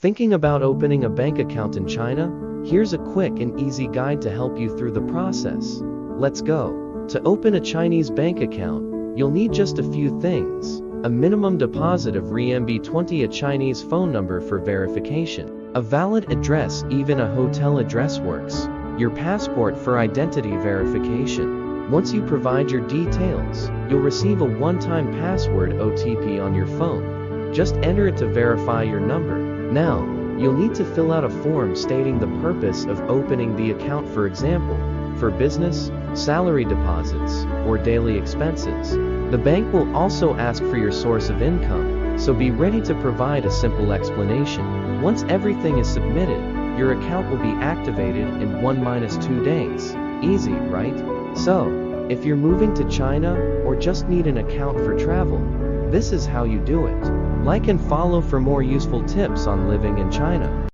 Thinking about opening a bank account in China? Here's a quick and easy guide to help you through the process. Let's go. To open a Chinese bank account, you'll need just a few things. A minimum deposit of RMB20, a Chinese phone number for verification, a valid address, even a hotel address works, your passport for identity verification. Once you provide your details, you'll receive a one-time password OTP on your phone. Just enter it to verify your number. Now, you'll need to fill out a form stating the purpose of opening the account, for example, for business, salary deposits, or daily expenses. The bank will also ask for your source of income, so be ready to provide a simple explanation. Once everything is submitted, your account will be activated in 1-2 days. Easy, right? So, if you're moving to China or just need an account for travel, this is how you do it. Like and follow for more useful tips on living in China.